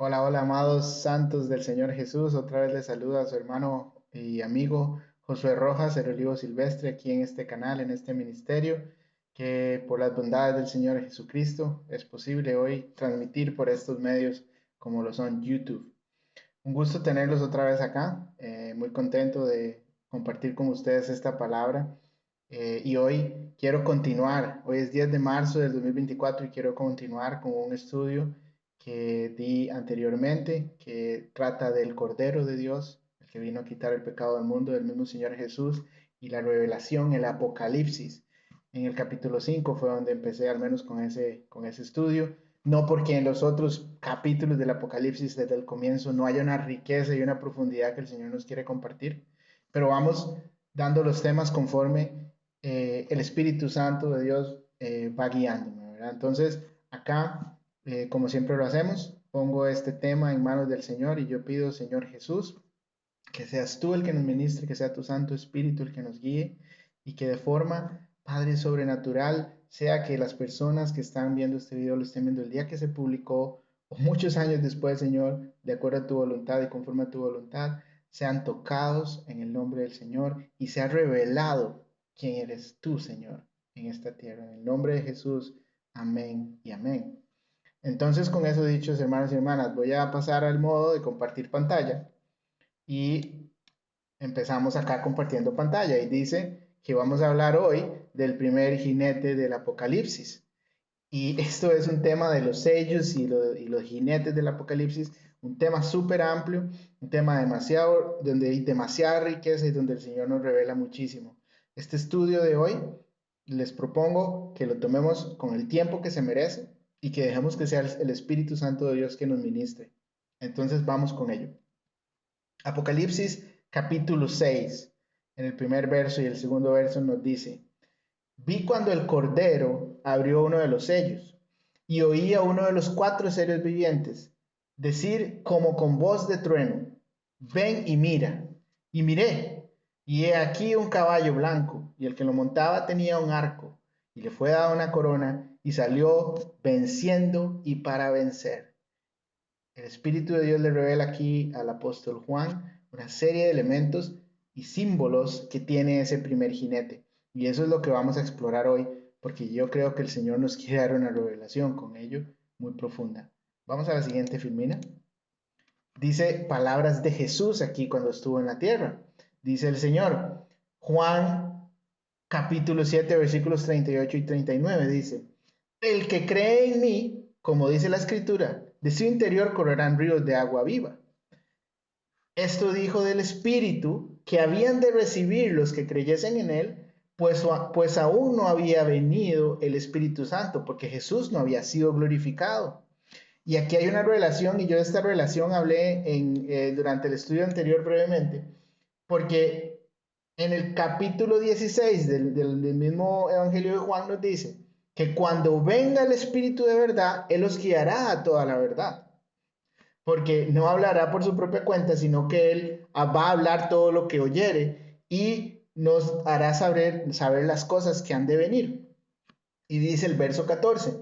Hola, hola, amados santos del Señor Jesús. Otra vez les saluda a su hermano y amigo Josué Rojas, el Olivo Silvestre, aquí en este canal, en este ministerio, que por las bondades del Señor Jesucristo es posible hoy transmitir por estos medios como lo son YouTube. Un gusto tenerlos otra vez acá, muy contento de compartir con ustedes esta palabra. Y hoy quiero continuar, hoy es 10 de marzo del 2024 y quiero continuar con un estudio que di anteriormente, que trata del Cordero de Dios, el que vino a quitar el pecado del mundo, del mismo Señor Jesús, y la revelación, el Apocalipsis. En el capítulo 5 fue donde empecé al menos con ese estudio, no porque en los otros capítulos del Apocalipsis desde el comienzo no haya una riqueza y una profundidad que el Señor nos quiere compartir, pero vamos dando los temas conforme el Espíritu Santo de Dios va guiándome, ¿verdad? Entonces, acá, como siempre lo hacemos, pongo este tema en manos del Señor y yo pido, Señor Jesús, que seas tú el que nos ministre, que sea tu Santo Espíritu el que nos guíe y que de forma, Padre, sobrenatural, sea que las personas que están viendo este video lo estén viendo el día que se publicó o muchos años después, Señor, de acuerdo a tu voluntad y conforme a tu voluntad, sean tocados en el nombre del Señor y sea revelado quién eres tú, Señor, en esta tierra. En el nombre de Jesús, amén y amén. Entonces, con eso dichos, hermanos y hermanas, voy a pasar al modo de compartir pantalla y empezamos acá compartiendo pantalla y dice que vamos a hablar hoy del primer jinete del Apocalipsis. Y esto es un tema de los sellos y los jinetes del Apocalipsis, un tema súper amplio, un tema demasiado, donde hay demasiada riqueza y donde el Señor nos revela muchísimo. Este estudio de hoy les propongo que lo tomemos con el tiempo que se merece y que dejemos que sea el Espíritu Santo de Dios que nos ministre. Entonces vamos con ello. Apocalipsis capítulo 6, en el primer verso y el segundo verso nos dice, vi cuando el Cordero abrió uno de los sellos y oí a uno de los cuatro seres vivientes decir como con voz de trueno, ven y mira. Y miré, y he aquí un caballo blanco, y el que lo montaba tenía un arco, y le fue dada una corona, y salió venciendo y para vencer. El Espíritu de Dios le revela aquí al apóstol Juan una serie de elementos y símbolos que tiene ese primer jinete. Y eso es lo que vamos a explorar hoy, porque yo creo que el Señor nos quiere dar una revelación con ello muy profunda. Vamos a la siguiente filmina. Dice palabras de Jesús aquí cuando estuvo en la tierra. Dice el Señor, Juan capítulo 7 versículos 38 y 39 dice, el que cree en mí, como dice la escritura, de su interior correrán ríos de agua viva. Esto dijo del Espíritu que habían de recibir los que creyesen en él, pues aún no había venido el Espíritu Santo, porque Jesús no había sido glorificado. Y aquí hay una relación, y yo de esta relación hablé durante el estudio anterior brevemente, porque en el capítulo 16 del mismo Evangelio de Juan nos dice que cuando venga el Espíritu de verdad, Él os guiará a toda la verdad, porque no hablará por su propia cuenta, sino que Él va a hablar todo lo que oyere y nos hará saber las cosas que han de venir. Y dice el verso 14,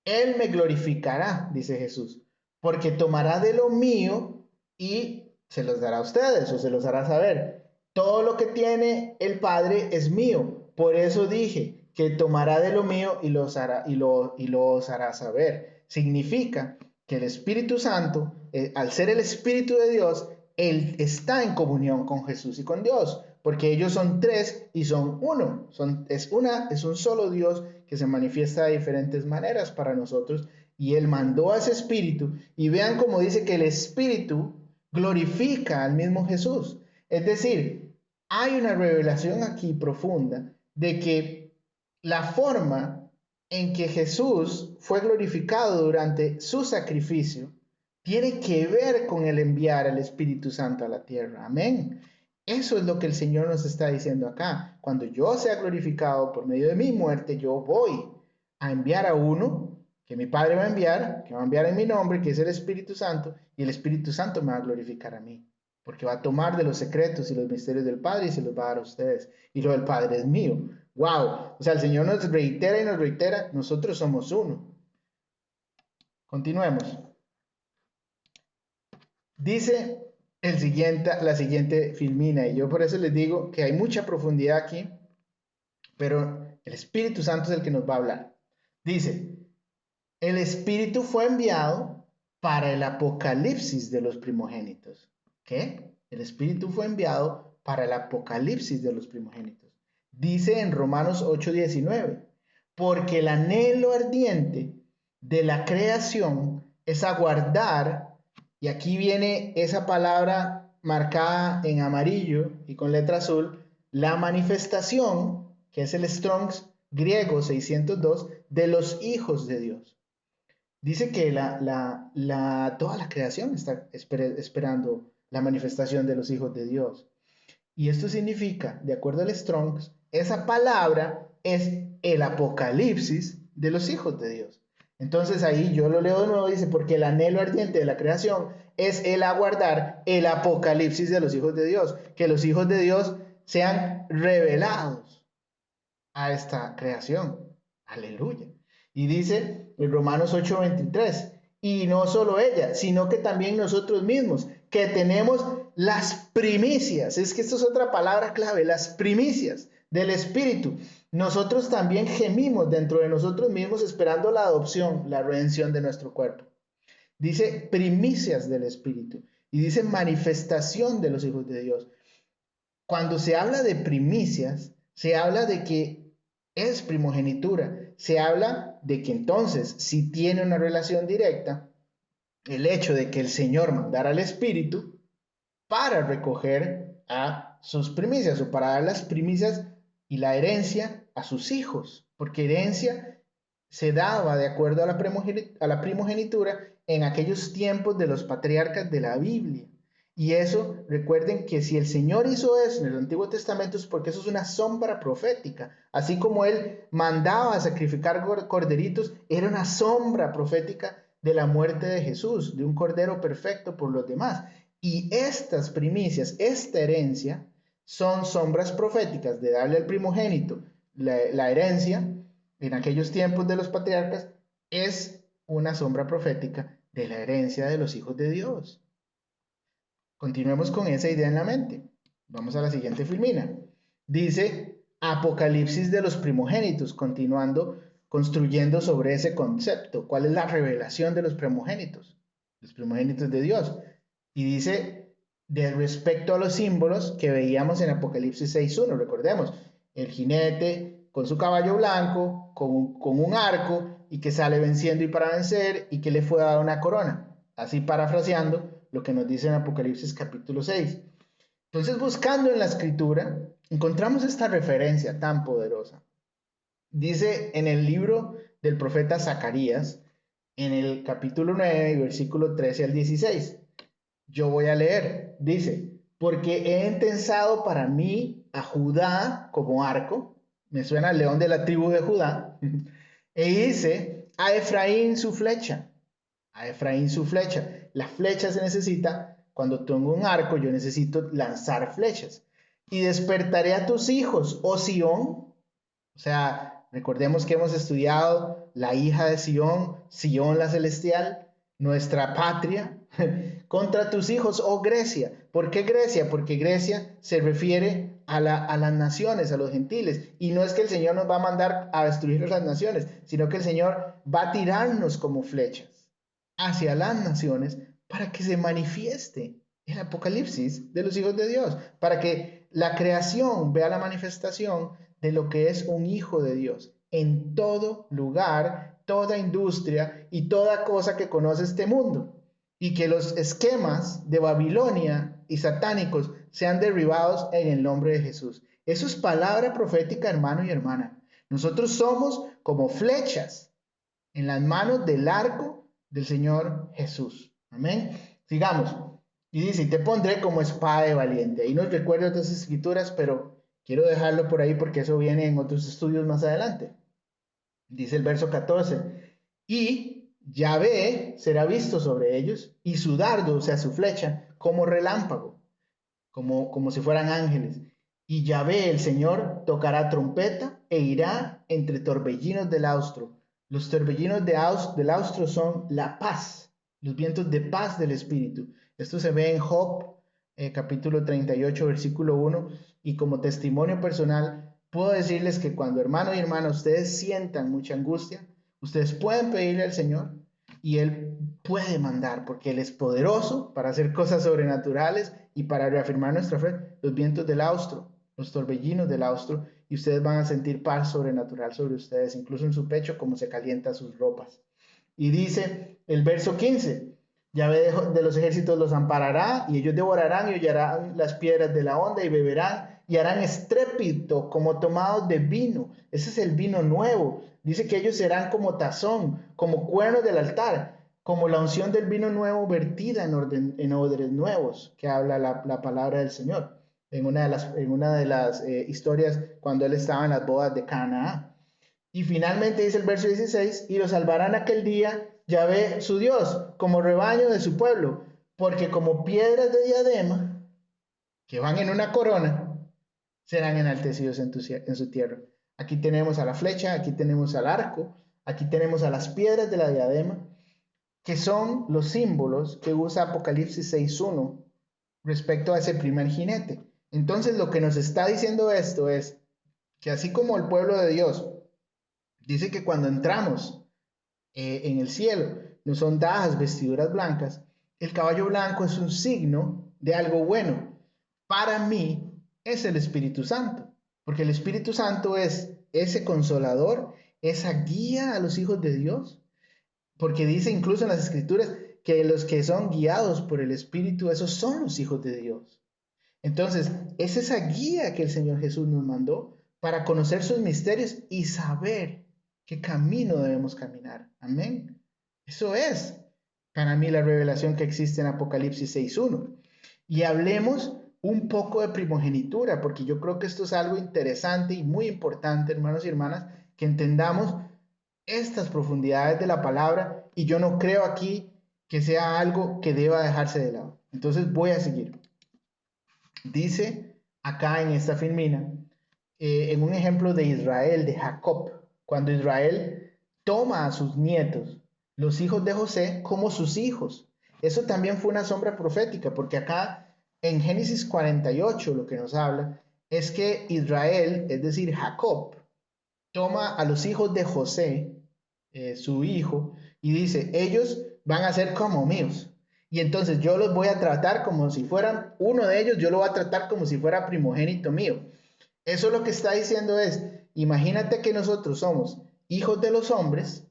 Él me glorificará, dice Jesús, porque tomará de lo mío y se los dará a ustedes o se los hará saber. Todo lo que tiene el Padre es mío. Por eso dije que tomará de lo mío y los hará, y los hará saber. Significa que el Espíritu Santo, al ser el Espíritu de Dios, Él está en comunión con Jesús y con Dios, porque ellos son tres y son uno. Es un solo Dios que se manifiesta de diferentes maneras para nosotros y Él mandó a ese Espíritu y vean cómo dice que el Espíritu glorifica al mismo Jesús. Es decir, hay una revelación aquí profunda de que la forma en que Jesús fue glorificado durante su sacrificio tiene que ver con el enviar al Espíritu Santo a la tierra. Amén. Eso es lo que el Señor nos está diciendo acá. Cuando yo sea glorificado por medio de mi muerte, yo voy a enviar a uno que mi Padre va a enviar, que va a enviar en mi nombre, que es el Espíritu Santo, y el Espíritu Santo me va a glorificar a mí, porque va a tomar de los secretos y los misterios del Padre y se los va a dar a ustedes. Y lo del Padre es mío. ¡Wow! O sea, el Señor nos reitera y nos reitera, nosotros somos uno. Continuemos. Dice la siguiente Filmina, y yo por eso les digo que hay mucha profundidad aquí, pero el Espíritu Santo es el que nos va a hablar. Dice, el Espíritu fue enviado para el apocalipsis de los primogénitos. ¿Qué? El Espíritu fue enviado para el apocalipsis de los primogénitos. Dice en Romanos 8:19, porque el anhelo ardiente de la creación es aguardar, y aquí viene esa palabra marcada en amarillo y con letra azul, la manifestación, que es el Strong's griego 602, de los hijos de Dios. Dice que toda la creación está esperando la manifestación de los hijos de Dios. Y esto significa, de acuerdo al Strong's, esa palabra es el apocalipsis de los hijos de Dios. Entonces ahí yo lo leo de nuevo, dice, porque el anhelo ardiente de la creación es el aguardar el apocalipsis de los hijos de Dios, que los hijos de Dios sean revelados a esta creación. Aleluya. Y dice en Romanos 8:23, y no solo ella, sino que también nosotros mismos, que tenemos las primicias. Es que esto es otra palabra clave, las primicias del Espíritu. Nosotros también gemimos dentro de nosotros mismos esperando la adopción, la redención de nuestro cuerpo. Dice primicias del Espíritu y dice manifestación de los hijos de Dios. Cuando se habla de primicias, se habla de que es primogenitura. Se habla de que entonces, si tiene una relación directa, el hecho de que el Señor mandara al Espíritu para recoger a sus primicias o para dar las primicias y la herencia a sus hijos, porque herencia se daba de acuerdo a la primogenitura en aquellos tiempos de los patriarcas de la Biblia. Y eso, recuerden que si el Señor hizo eso en el Antiguo Testamento es porque eso es una sombra profética. Así como Él mandaba a sacrificar corderitos, era una sombra profética de la muerte de Jesús, de un cordero perfecto por los demás. Y estas primicias, esta herencia, son sombras proféticas de darle al primogénito la herencia en aquellos tiempos de los patriarcas, es una sombra profética de la herencia de los hijos de Dios. Continuemos con esa idea en la mente. Vamos a la siguiente filmina. Dice Apocalipsis de los primogénitos, continuando, construyendo sobre ese concepto. ¿Cuál es la revelación de los primogénitos? Los primogénitos de Dios. Y dice, de respecto a los símbolos que veíamos en Apocalipsis 6:1, recordemos, el jinete con su caballo blanco, con un arco, y que sale venciendo y para vencer, y que le fue dada una corona. Así parafraseando lo que nos dice en Apocalipsis capítulo 6. Entonces, buscando en la escritura, encontramos esta referencia tan poderosa. Dice en el libro del profeta Zacarías, en el capítulo 9, versículo 13 al 16. Yo voy a leer, dice, porque he intensado para mí a Judá como arco, me suena al león de la tribu de Judá, e hice a Efraín su flecha, a Efraín su flecha. La flecha se necesita, cuando tengo un arco, yo necesito lanzar flechas. Y despertaré a tus hijos, oh Sión, o sea, recordemos que hemos estudiado la hija de Sión, Sión la celestial, nuestra patria, contra tus hijos, oh Grecia. ¿Por qué Grecia? Porque Grecia se refiere a las naciones, a los gentiles. Y no es que el Señor nos va a mandar a destruir las naciones, sino que el Señor va a tirarnos como flechas hacia las naciones para que se manifieste el apocalipsis de los hijos de Dios, para que la creación vea la manifestación de lo que es un hijo de Dios en todo lugar, toda industria y toda cosa que conoce este mundo. Y que los esquemas de Babilonia y satánicos sean derribados en el nombre de Jesús. Eso es palabra profética, hermano y hermana. Nosotros somos como flechas en las manos del arco del Señor Jesús. Amén. Sigamos. Y dice, te pondré como espada de valiente. Ahí nos recuerdo otras escrituras, pero quiero dejarlo por ahí porque eso viene en otros estudios más adelante. Dice el verso 14, y Yahvé será visto sobre ellos, y su dardo, o sea, su flecha, como relámpago, como si fueran ángeles. Y Yahvé, el Señor, tocará trompeta e irá entre torbellinos del austro. Los torbellinos del austro son la paz los vientos de paz del Espíritu. Esto se ve en Job, capítulo 38, versículo 1, y como testimonio personal, puedo decirles que cuando hermano y hermana ustedes sientan mucha angustia, ustedes pueden pedirle al Señor y Él puede mandar, porque Él es poderoso para hacer cosas sobrenaturales y para reafirmar nuestra fe, los vientos del austro, los torbellinos del austro, y ustedes van a sentir paz sobrenatural sobre ustedes, incluso en su pecho, como se calienta sus ropas. Y dice el verso 15, Yahvé de los ejércitos los amparará y ellos devorarán y hollarán las piedras de la onda y beberán y harán estrépito como tomados de vino. Ese es el vino nuevo. Dice que ellos serán como tazón, como cuernos del altar, como la unción del vino nuevo vertida en odres nuevos, que habla la palabra del Señor. En una de las historias cuando él estaba en las bodas de Canaán. Y finalmente dice el verso 16, y lo salvarán aquel día Yahvé su Dios, como rebaño de su pueblo, porque como piedras de diadema que van en una corona, serán enaltecidos en su tierra. Aquí tenemos a la flecha, aquí tenemos al arco, aquí tenemos a las piedras de la diadema, que son los símbolos que usa Apocalipsis 6.1 respecto a ese primer jinete. Entonces lo que nos está diciendo esto es que así como el pueblo de Dios dice que cuando entramos en el cielo nos son dadas vestiduras blancas, el caballo blanco es un signo de algo bueno. Para mí es el Espíritu Santo, porque el Espíritu Santo es ese consolador, esa guía a los hijos de Dios, porque dice incluso en las Escrituras que los que son guiados por el Espíritu, esos son los hijos de Dios. Entonces, es esa guía que el Señor Jesús nos mandó para conocer sus misterios y saber qué camino debemos caminar. Amén. Eso es para mí la revelación que existe en Apocalipsis 6.1. Y hablemos un poco de primogenitura, porque yo creo que esto es algo interesante y muy importante, hermanos y hermanas, que entendamos estas profundidades de la palabra y yo no creo aquí que sea algo que deba dejarse de lado. Entonces voy a seguir. Dice acá en esta filmina, en un ejemplo de Israel, de Jacob, cuando Israel toma a sus nietos, los hijos de José, como sus hijos. Eso también fue una sombra profética, porque acá en Génesis 48 lo que nos habla es que Israel, es decir, Jacob, toma a los hijos de José, su hijo, y dice, ellos van a ser como míos. Y entonces yo los voy a tratar como si fueran uno de ellos, yo lo voy a tratar como si fuera primogénito mío. Eso lo que está diciendo es, imagínate que nosotros somos hijos de los hombres,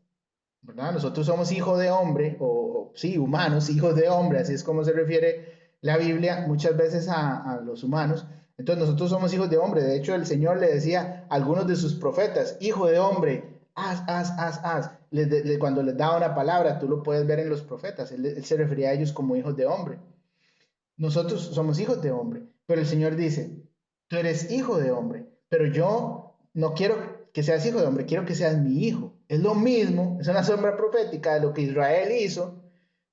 ¿verdad? Nosotros somos hijos de hombre, o sí, humanos, hijos de hombre, así es como se refiere la Biblia muchas veces a los humanos. Entonces nosotros somos hijos de hombre. De hecho, el Señor le decía a algunos de sus profetas, hijo de hombre, haz. Cuando les daba una palabra, tú lo puedes ver en los profetas. Él se refería a ellos como hijos de hombre. Nosotros somos hijos de hombre, pero el Señor dice, tú eres hijo de hombre, pero yo no quiero que seas hijo de hombre, quiero que seas mi hijo. Es lo mismo, es una sombra profética de lo que Israel hizo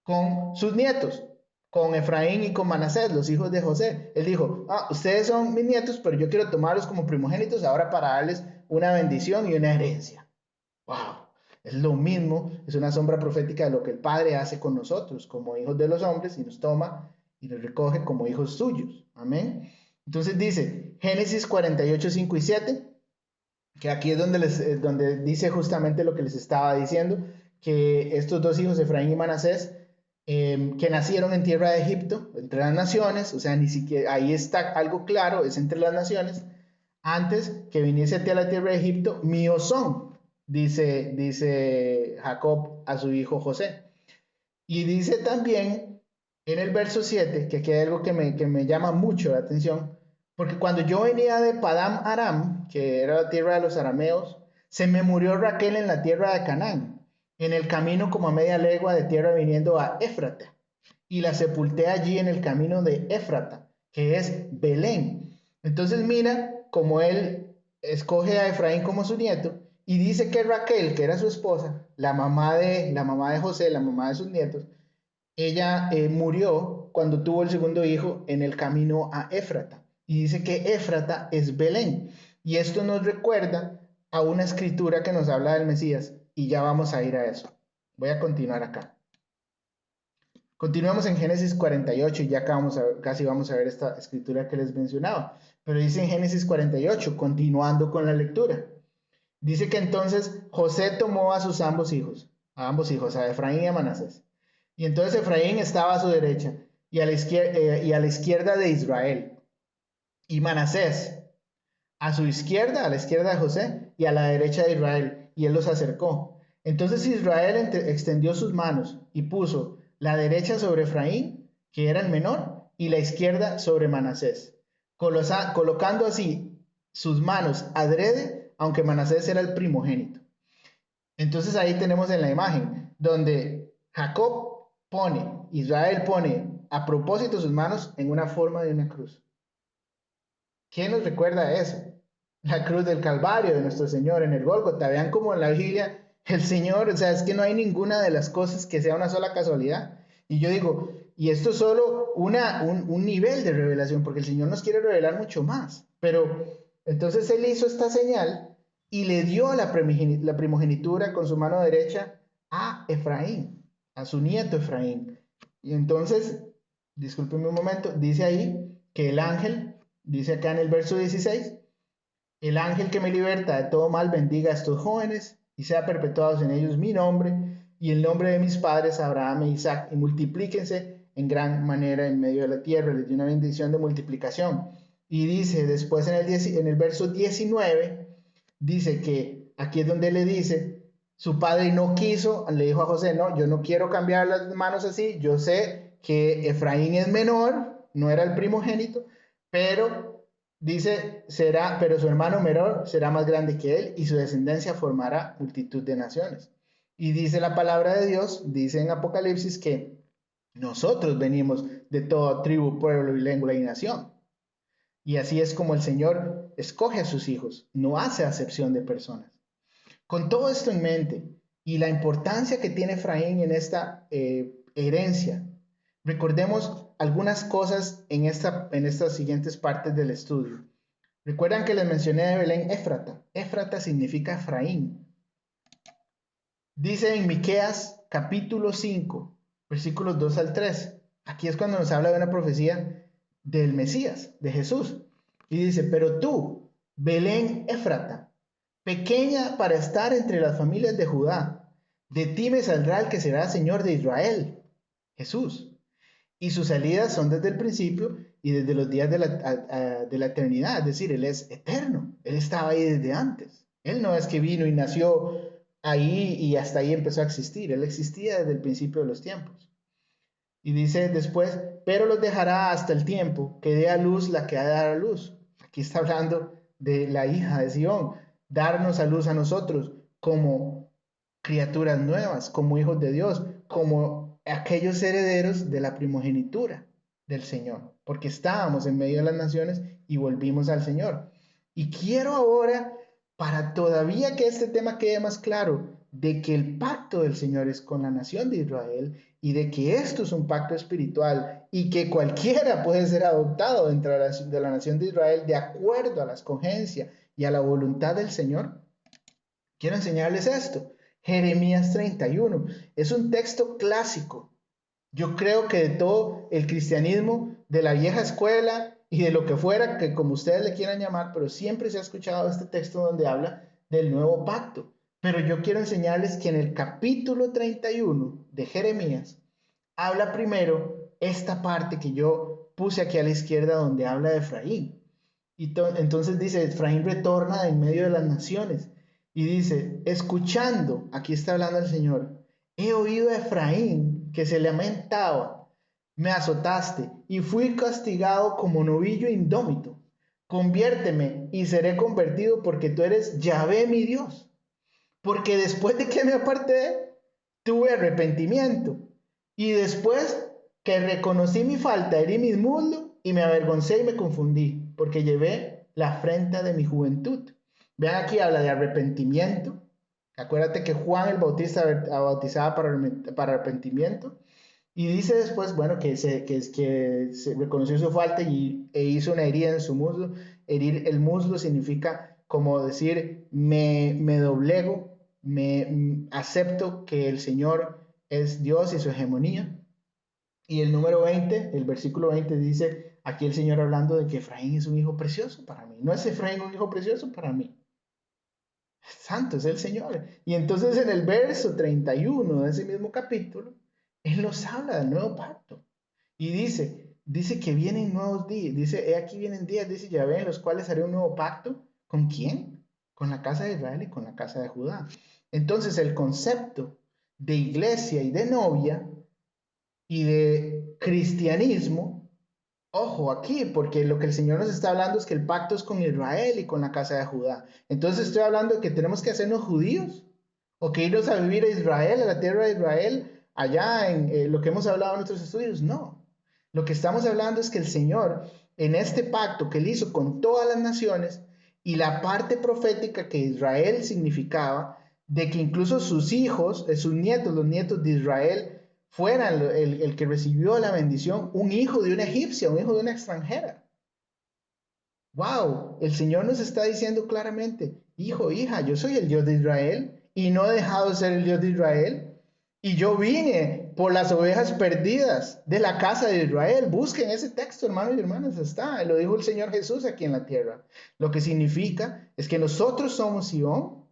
con sus nietos, con Efraín y con Manasés, los hijos de José. Él dijo, ustedes son mis nietos, pero yo quiero tomarlos como primogénitos ahora para darles una bendición y una herencia. ¡Wow! Es lo mismo, es una sombra profética de lo que el Padre hace con nosotros como hijos de los hombres y nos toma y nos recoge como hijos suyos. Amén. Entonces dice Génesis 48, 5 y 7, que aquí es donde dice justamente lo que les estaba diciendo, que estos dos hijos, Efraín y Manasés, que nacieron en tierra de Egipto, entre las naciones, o sea, ni siquiera ahí está algo claro, es entre las naciones, antes que viniese a ti a la tierra de Egipto, míos son, dice Jacob a su hijo José. Y dice también en el verso 7, que aquí hay algo que me llama mucho la atención, porque cuando yo venía de Padam Aram, que era la tierra de los arameos, se me murió Raquel en la tierra de Canaán, en el camino como a media legua de tierra viniendo a Éfrata, y la sepulté allí en el camino de Éfrata, que es Belén. Entonces mira como él escoge a Efraín como su nieto y dice que Raquel, que era su esposa, la mamá de José, la mamá de sus nietos, ella murió cuando tuvo el segundo hijo en el camino a Éfrata. Y dice que Éfrata es Belén. Y esto nos recuerda a una escritura que nos habla del Mesías. Y ya vamos a ir a eso. Voy a continuar acá. Continuamos en Génesis 48 y ya casi vamos a ver esta escritura que les mencionaba. Pero dice en Génesis 48, continuando con la lectura. Dice que entonces José tomó a sus ambos hijos, a Efraín y a Manasés. Y entonces Efraín estaba a su derecha y a la izquierda de Israel. Y Manasés a su izquierda, a la izquierda de José, y a la derecha de Israel, y él los acercó. Entonces Israel extendió sus manos y puso la derecha sobre Efraín, que era el menor, y la izquierda sobre Manasés, colocando así sus manos adrede, aunque Manasés era el primogénito. Entonces ahí tenemos en la imagen, donde Israel pone a propósito sus manos en una forma de una cruz. ¿Qué nos recuerda eso? La cruz del Calvario de nuestro Señor en el Gólgota. Vean como en la Biblia el Señor, o sea, es que no hay ninguna de las cosas que sea una sola casualidad. Y yo digo, y esto es solo un nivel de revelación, porque el Señor nos quiere revelar mucho más. Pero entonces Él hizo esta señal y le dio la primogenitura con su mano derecha a Efraín, a su nieto Efraín. Y entonces, discúlpenme un momento, dice ahí que el ángel, dice acá en el verso 16, el ángel que me liberta de todo mal bendiga a estos jóvenes y sea perpetuado en ellos mi nombre y el nombre de mis padres Abraham e Isaac y multiplíquense en gran manera en medio de la tierra. Les dio una bendición de multiplicación. Y dice después en el verso 19, dice que aquí es donde le dice, su padre no quiso, le dijo a José, no, yo no quiero cambiar las manos así, yo sé que Efraín es menor, no era el primogénito, pero dice, pero su hermano menor será más grande que él y su descendencia formará multitud de naciones. Y dice la palabra de Dios, dice en Apocalipsis que nosotros venimos de toda tribu, pueblo y lengua y nación. Y así es como el Señor escoge a sus hijos, no hace acepción de personas. Con todo esto en mente y la importancia que tiene Efraín en esta herencia, recordemos algunas cosas en estas siguientes partes del estudio. Recuerdan que les mencioné de Belén Éfrata. Éfrata significa Efraín. Dice en Miqueas capítulo 5, versículos 2 al 3. Aquí es cuando nos habla de una profecía del Mesías, de Jesús. Y dice, pero tú, Belén Éfrata, pequeña para estar entre las familias de Judá, de ti me saldrá el que será Señor de Israel, Jesús. Y sus salidas son desde el principio y desde los días de la eternidad, es decir, Él es eterno, Él estaba ahí desde antes. Él no es que vino y nació ahí y hasta ahí empezó a existir, Él existía desde el principio de los tiempos. Y dice después, pero los dejará hasta el tiempo que dé a luz la que ha de dar a luz. Aquí está hablando de la hija de Sión, darnos a luz a nosotros como criaturas nuevas, como hijos de Dios, como aquellos herederos de la primogenitura del Señor, porque estábamos en medio de las naciones y volvimos al Señor. Y quiero ahora, para todavía que este tema quede más claro, de que el pacto del Señor es con la nación de Israel y de que esto es un pacto espiritual y que cualquiera puede ser adoptado dentro de la nación de Israel de acuerdo a la escogencia y a la voluntad del Señor. Quiero enseñarles esto. Jeremías 31 es un texto clásico. Yo creo que de todo el cristianismo, de la vieja escuela y de lo que fuera, que como ustedes le quieran llamar, pero siempre se ha escuchado este texto donde habla del nuevo pacto. Pero yo quiero enseñarles que en el capítulo 31 de Jeremías habla primero esta parte que yo puse aquí a la izquierda donde habla de Efraín. Y entonces dice, Efraín retorna en medio de las naciones. Y dice, escuchando, aquí está hablando el Señor, he oído a Efraín que se lamentaba, me azotaste y fui castigado como novillo indómito. Conviérteme y seré convertido porque tú eres Yahvé mi Dios. Porque después de que me aparté, tuve arrepentimiento. Y después que reconocí mi falta, herí mis muslos y me avergoncé y me confundí, porque llevé la afrenta de mi juventud. Vean aquí, habla de arrepentimiento. Acuérdate que Juan el Bautista bautizaba para arrepentimiento. Y dice después, bueno, que se reconoció su falta e hizo una herida en su muslo. Herir el muslo significa como decir, me doblego, acepto que el Señor es Dios y su hegemonía. Y el número 20, el versículo 20 dice, aquí el Señor hablando de que Efraín es un hijo precioso para mí. No es Efraín un hijo precioso para mí. Santo es el Señor. Y entonces en el verso 31 de ese mismo capítulo, Él nos habla del nuevo pacto. Y dice que vienen nuevos días. Dice, he aquí vienen días, dice Yahvé, en los cuales haré un nuevo pacto. ¿Con quién? Con la casa de Israel y con la casa de Judá. Entonces el concepto de iglesia y de novia y de cristianismo. Ojo aquí, porque lo que el Señor nos está hablando es que el pacto es con Israel y con la casa de Judá. Entonces estoy hablando de que tenemos que hacernos judíos o que irnos a vivir a Israel, a la tierra de Israel, allá en lo que hemos hablado en nuestros estudios. No. Lo que estamos hablando es que el Señor, en este pacto que él hizo con todas las naciones y la parte profética que Israel significaba, de que incluso sus hijos, sus nietos, los nietos de Israel, fuera el que recibió la bendición, un hijo de una egipcia, un hijo de una extranjera. Wow, el Señor nos está diciendo claramente, hijo, hija, yo soy el Dios de Israel y no he dejado de ser el Dios de Israel. Y yo vine por las ovejas perdidas de la casa de Israel. Busquen ese texto, hermanos y hermanas, está. Lo dijo el Señor Jesús aquí en la tierra. Lo que significa es que nosotros somos Sion,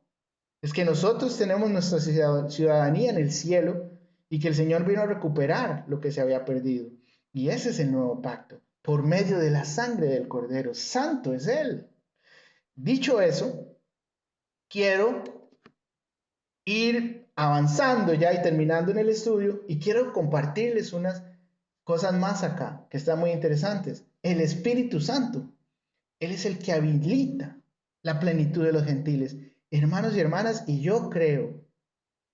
es que nosotros tenemos nuestra ciudadanía en el cielo y que el Señor vino a recuperar lo que se había perdido. Y ese es el nuevo pacto, por medio de la sangre del Cordero. Santo es Él. Dicho eso, quiero ir avanzando ya y terminando en el estudio y quiero compartirles unas cosas más acá que están muy interesantes. El Espíritu Santo, Él es el que habilita la plenitud de los gentiles. Hermanos y hermanas, y yo creo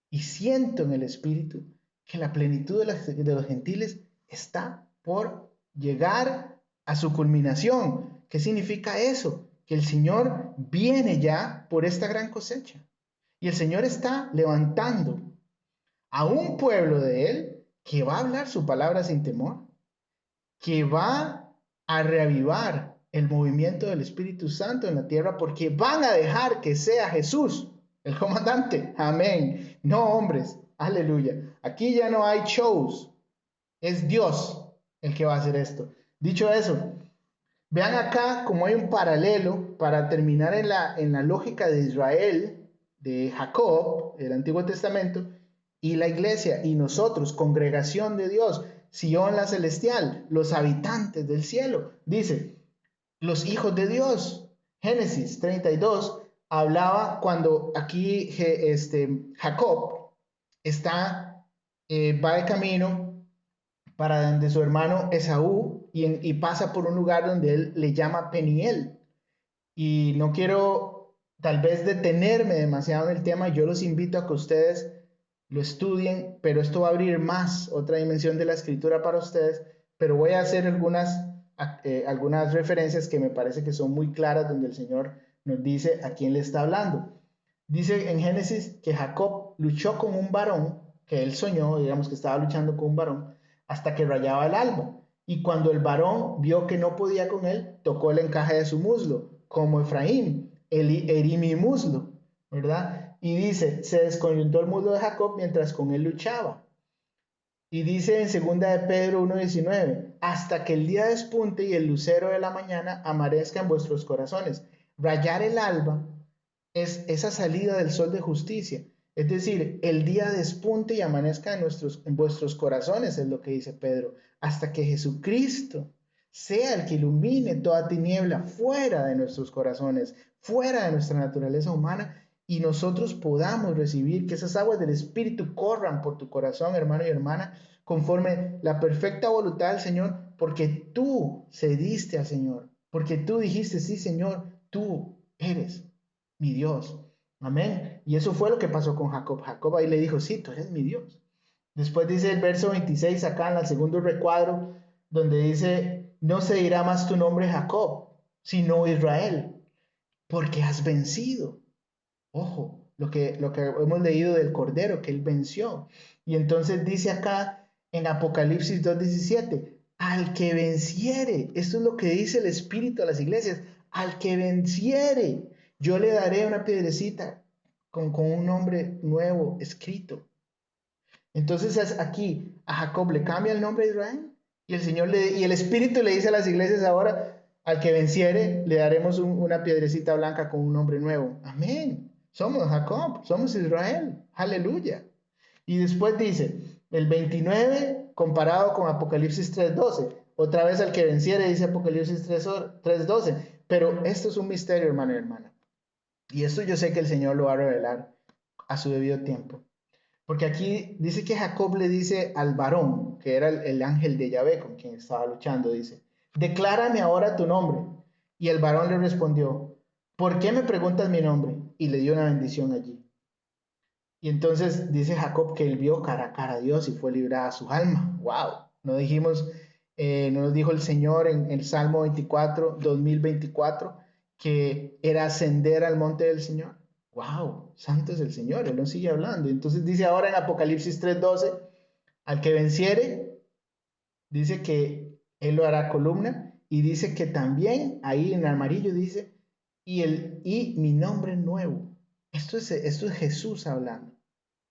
y siento en el Espíritu que la plenitud de los gentiles está por llegar a su culminación. ¿Qué significa eso? Que el Señor viene ya por esta gran cosecha. Y el Señor está levantando a un pueblo de Él que va a hablar su palabra sin temor, que va a reavivar el movimiento del Espíritu Santo en la tierra porque van a dejar que sea Jesús el comandante. Amén. No hombres. Aleluya. Aquí ya no hay shows. Es Dios el que va a hacer esto. Dicho eso, vean acá como hay un paralelo para terminar en la lógica de Israel, de Jacob, el Antiguo Testamento, y la iglesia, y nosotros, congregación de Dios, Sion la celestial, los habitantes del cielo. Dice, los hijos de Dios. Génesis 32 hablaba cuando aquí Jacob está, va de camino para donde su hermano Esaú y pasa por un lugar donde él le llama Peniel. Y no quiero tal vez detenerme demasiado en el tema, yo los invito a que ustedes lo estudien, pero esto va a abrir más otra dimensión de la escritura para ustedes, pero voy a hacer algunas referencias que me parece que son muy claras donde el Señor nos dice a quién le está hablando. Dice en Génesis que Jacob luchó con un varón, que él soñó, digamos que estaba luchando con un varón, hasta que rayaba el alba. Y cuando el varón vio que no podía con él, tocó el encaje de su muslo, como Efraín, herí mi muslo, ¿verdad? Y dice, se descoyuntó el muslo de Jacob mientras con él luchaba. Y dice en segunda de Pedro 1:19, hasta que el día despunte y el lucero de la mañana amanezca en vuestros corazones. Rayar el alba es esa salida del sol de justicia. Es decir, el día despunte y amanezca en vuestros corazones, es lo que dice Pedro, hasta que Jesucristo sea el que ilumine toda tiniebla fuera de nuestros corazones, fuera de nuestra naturaleza humana, y nosotros podamos recibir que esas aguas del Espíritu corran por tu corazón, hermano y hermana, conforme la perfecta voluntad del Señor, porque tú cediste al Señor, porque tú dijiste, sí, Señor, tú eres mi Dios. Amén. Y eso fue lo que pasó con Jacob. Jacob ahí le dijo, sí, tú eres mi Dios. Después dice el verso 26 acá en el segundo recuadro, donde dice, no se dirá más tu nombre Jacob, sino Israel, porque has vencido. Ojo, lo que hemos leído del Cordero, que él venció. Y entonces dice acá en Apocalipsis 2:17, al que venciere, esto es lo que dice el Espíritu a las iglesias, al que venciere, yo le daré una piedrecita con un nombre nuevo escrito. Entonces aquí a Jacob le cambia el nombre de Israel y el Espíritu le dice a las iglesias ahora, al que venciere le daremos una piedrecita blanca con un nombre nuevo. Amén. Somos Jacob, somos Israel. Aleluya. Y después dice, el 29 comparado con Apocalipsis 3:12. Otra vez al que venciere dice Apocalipsis 3:12. Pero esto es un misterio, hermano y hermana. Y esto yo sé que el Señor lo va a revelar a su debido tiempo. Porque aquí dice que Jacob le dice al varón, que era el ángel de Yahvé con quien estaba luchando, dice, declárame ahora tu nombre. Y el varón le respondió, ¿por qué me preguntas mi nombre? Y le dio una bendición allí. Y entonces dice Jacob que él vio cara a cara a Dios y fue librada su alma. ¡Wow! No dijimos, no nos dijo el Señor en el Salmo 24, 2024, que era ascender al monte del Señor. ¡Wow! Santo es el Señor, Él nos sigue hablando. Entonces dice ahora en Apocalipsis 3:12, al que venciere, dice que Él lo hará columna y dice que también ahí en amarillo dice, y mi nombre nuevo. Esto es Jesús hablando.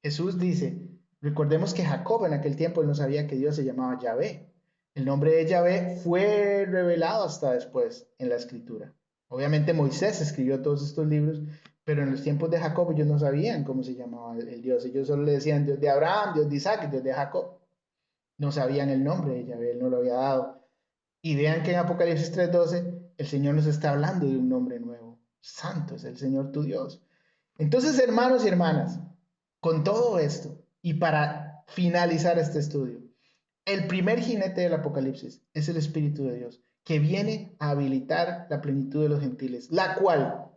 Jesús dice, recordemos que Jacob en aquel tiempo él no sabía que Dios se llamaba Yahvé. El nombre de Yahvé fue revelado hasta después en la escritura. Obviamente Moisés escribió todos estos libros, pero en los tiempos de Jacob ellos no sabían cómo se llamaba el Dios. Ellos solo le decían Dios de Abraham, Dios de Isaac, Dios de Jacob. No sabían el nombre de Yahvé, él no lo había dado. Y vean que en Apocalipsis 3:12 el Señor nos está hablando de un nombre nuevo. Santo es el Señor tu Dios. Entonces, hermanos y hermanas, con todo esto, y para finalizar este estudio, el primer jinete del Apocalipsis es el Espíritu de Dios, que viene a habilitar la plenitud de los gentiles, la cual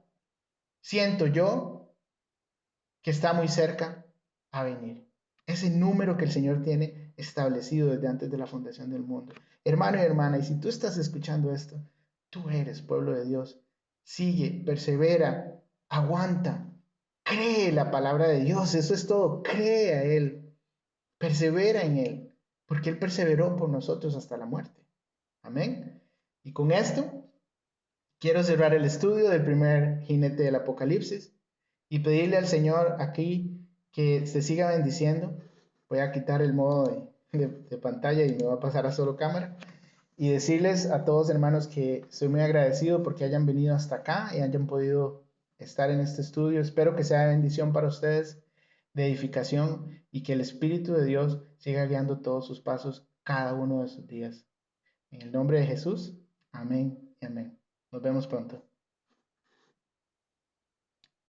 siento yo que está muy cerca a venir. Ese número que el Señor tiene establecido desde antes de la fundación del mundo. Hermano y hermana, y si tú estás escuchando esto, tú eres pueblo de Dios. Sigue, persevera, aguanta, cree la palabra de Dios, eso es todo, cree a Él, persevera en Él, porque Él perseveró por nosotros hasta la muerte. Amén. Y con esto quiero cerrar el estudio del primer jinete del Apocalipsis y pedirle al Señor aquí que se siga bendiciendo. Voy a quitar el modo de pantalla y me va a pasar a solo cámara. Y decirles a todos hermanos que estoy muy agradecido porque hayan venido hasta acá y hayan podido estar en este estudio. Espero que sea de bendición para ustedes, de edificación y que el Espíritu de Dios siga guiando todos sus pasos cada uno de sus días. En el nombre de Jesús, amén y amén. Nos vemos pronto.